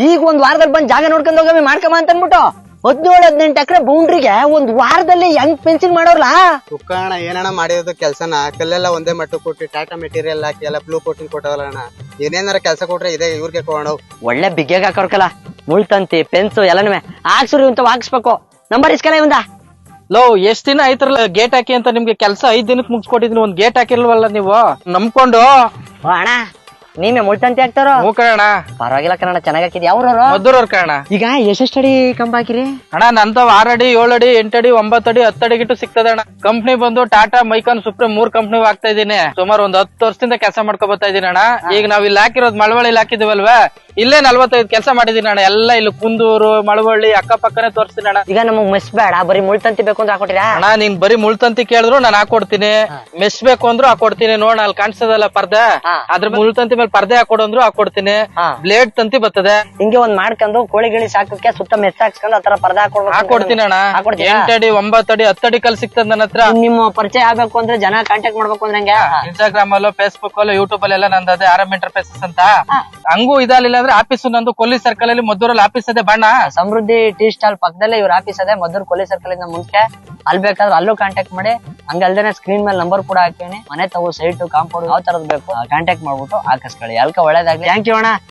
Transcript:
ಈಗ ಒಂದ್ ವಾರದಲ್ಲಿ ಬಂದ್ ಜಾಗ ನೋಡ್ಕೊಂಡ್ ಹೋಗಮ್ಮಿ ಮಾಡ್ಕಮ್ಮ ಅಂತ ಅನ್ಬಿಟ್ಟು 17-18 ಎಕರೆ ಬೌಂಡ್ರಿಗೆ ಒಂದ್ ವಾರದಲ್ಲಿ ಹೆಂಗ್ ಫೆನ್ಸಿಂಗ್ ಮಾಡೋರ್ಲಾ. ಅಣ್ಣ ಏನಣ್ಣ ಮಾಡಿರೋದು ಕೆಲ್ಸನ ಕಲ್ಲೆಲ್ಲ ಒಂದೇ ಮಟ್ಟು ಕೊಟ್ಟು ಟಾಟಾ ಮೆಟೀರಿಯಲ್ ಹಾಕಿ ಎಲ್ಲ ಬ್ಲೂ ಕೋಟಿಂಗ್ ಕೊಟ್ಟವಲ್ಲ ಅಣ್ಣ. ಏನೇನಾರ ಕೆಲ್ಸ ಕೊಟ್ರೆ ಇದೇ ಇವ್ರಿಗೆ ಕೊಡೋಣ. ಒಳ್ಳೆ ಬಿಗ್ಗೆಗ ಹಾಕೋರ್ಕಲ್ಲ ಮುಳ್ತಂತಿ ಪೆನ್ಸು ಎಲ್ಲನೂ ಹಾಕ್ಸ್ರಿ ಅಂತ ಹಾಕ್ಸ್ಬೇಕು. ನಂಬರ್ ಇಸ್ಕಲ್ಲ ಇವಂದ. ಲೋ ಎಷ್ಟ್ ದಿನ ಆಯ್ತಾರಲ್ಲ ಗೇಟ್ ಹಾಕಿ ಅಂತ ನಿಮ್ಗೆ ಕೆಲ್ಸ 5 ದಿನಕ್ಕೆ ಮುಗಿಸ್ಕೊಟ್ಟಿದ್ನಿ, ಒಂದ್ ಗೇಟ್ ಹಾಕಿಲ್ವಲ್ಲ ನೀವು ನಂಬ್ಕೊಂಡು. ಅಣ್ಣ ನೀವೇ ಮುಳ್ತಂತಿ ಹಾಕ್ತಾರೋ? ಹ್ಞೂ ಕಣ. ಪರವಾಗಿಲ್ಲ ಕನ್ನಡ ಚೆನ್ನಾಗ್ ಹಾಕಿದ್ಯಾ. ಅವ್ರವ್ರು ಮದ್ದೂರವ್ರ ಕಣ. ಈಗ ಎಷ್ಟಡಿ ಕಂಬ ಹಾಕಿರಿ ಅಣ್ಣ? ನಂತವ್ 6 ಅಡಿ 7 ಅಡಿ 8 ಅಡಿ 9 ಅಡಿ 10 ಅಡಿ ಗಿಟ್ಟು ಸಿಗ್ತದೆ ಅಣ್ಣ. ಕಂಪ್ನಿ ಬಂದು ಟಾಟಾ ಮೈಕಾನ್ ಸುಪ್ರೀಂ 3 ಕಂಪ್ನಿ ಆಗ್ತಾ ಇದೀನಿ. ಸುಮಾರು ಒಂದ್ 10 ವರ್ಷದಿಂದ ಕೆಲಸ ಮಾಡ್ಕೊ ಬರ್ತಾ ಇದೀನಿ ಅಣ್ಣ. ಈಗ ನಾವ್ ಇಲ್ಲಿ ಹಾಕಿರೋದು ಮಳವಳ್ಳಿ ಹಾಕಿದಿವಲ್ವಾ, ಇಲ್ಲೇ 45 ಕೆಲಸ ಮಾಡಿದೀನಿ ಅಣ್ಣ. ಎಲ್ಲ ಇಲ್ಲಿ ಕುಂದೂರು ಮಳವಳ್ಳಿ ಅಕ್ಕಪಕ್ಕನೆ ತೋರಿಸ್ತೀನಿ ಅಣ್ಣ. ಈಗ ನಮಗ್ ಮೆಸ್ ಬೇಡ, ಬರೀ ಮುಳ್ತಂತಿ ಬೇಕು ಅಂದ್ರೆ ಹಾಕೊಟ್ಟಿರಾ? ಅಣ್ಣ ನೀನ್ ಬರೀ ಮುಳ್ತಂತಿ ಕೇಳಿದ್ರು ನಾನು ಹಾಕೊಡ್ತೀನಿ, ಮೆಸ್ ಬೇಕು ಅಂದ್ರು ಹಾಕೊಡ್ತೀನಿ. ನೋಡ ಅಲ್ಲಿ ಕಾಣಿಸ್ತದಲ್ಲ ಪರ್ದೆ, ಅದ್ರ ಮುಳ್ತಂತಿ ಮೇಲೆ ಪರ್ದೆ ಹಾಕೊಡು ಅಂದ್ರು ಹಾಕೊಡ್ತೀನಿ. ಬ್ಲೇಡ್ ತಂತಿ ಬರ್ತದೆ. ಹಿಂಗೆ ಒಂದ್ ಮಾಡ್ಕೊಂಡು ಕೋಳಿ ಗಿಳಿ ಸಾಕಕ್ಕೆ ಸುತ್ತ ಮೆಸ್ ಹಾಕ್ಸ್ಕೊಂಡು ಆತರ ಪರ್ದೆ ಹಾಕೊಡ್ತೀನಿ ಅಣ್ಣ. 8 ಅಡಿ 9 ಅಡಿ 10 ಅಡಿ ಕಲ್ ಸಿಗ್ತದ ನನ್ನ ಹತ್ರ. ನಿಮ್ಮ ಪರಿಚಯ ಆಗ್ಬೇಕು ಅಂದ್ರೆ ಜನ ಕಾಂಟ್ಯಾಕ್ಟ್ ಮಾಡ್ಬೇಕು ಅಂದ್ರೆ ಹೆಂಗೆ? ಇನ್ಸ್ಟಾಗ್ರಾಮ್ ಅಲ್ಲೋ ಫೇಸ್ಬುಕ್ ಅಲ್ಲೋ ಯೂಟ್ಯೂಬ್ ಅಲ್ಲೆಲ್ಲ ನಂದದೆ ಆರ್ ಎಂ ಎಂಟರ್ಪ್ರೈಸಸ್ ಅಂತ. ಹಂಗೂ ಇದಾಲಿಲ್ಲ ಅಂದ್ರೆ ಆಫೀಸ್ ನಂದು ಕೊಲ್ಲಿ ಸರ್ಕಲ್ ಅಲ್ಲಿ ಮದ್ದೂರಲ್ಲಿ ಆಫೀಸ್ ಅದೇ ಬಣ್ಣ ಸಮೃದ್ಧಿ ಟೀ ಸ್ಟಾಲ್ ಪಕ್ಕದಲ್ಲೇ ಇವ್ರ ಆಫೀಸ್ ಅದೇ, ಮದ್ದೂರ್ ಕೊಲ್ಲಿ ಸರ್ಕಲ್ ಇಂದ ಮುಂಚೆ. ಅಲ್ಲಿ ಬೇಕಾದ್ರೆ ಅಲ್ಲೂ ಕಾಂಟ್ಯಾಕ್ಟ್ ಮಾಡಿ. ಹಂಗಲ್ದೇನೆ ಸ್ಕ್ರೀನ್ ಮೇಲೆ ನಂಬರ್ ಕೂಡ ಹಾಕೇನಿ. ಮನೆ ತಗೋ ಸೈಟ್ ಕಾಂಪೌಂಡ್ ಯಾವ ತರದ್ ಬೇಕು ಕಾಂಟ್ಯಾಕ್ಟ್ ಮಾಡ್ಬಿಟ್ಟು ಹಾಕಿಸ್ಕೊಳ್ಳಿ. ಅಲ್ಕ ಒಳ್ಳೇದಾಗ್ಲಿ. ಥ್ಯಾಂಕ್ ಯು ಅಣ್ಣ.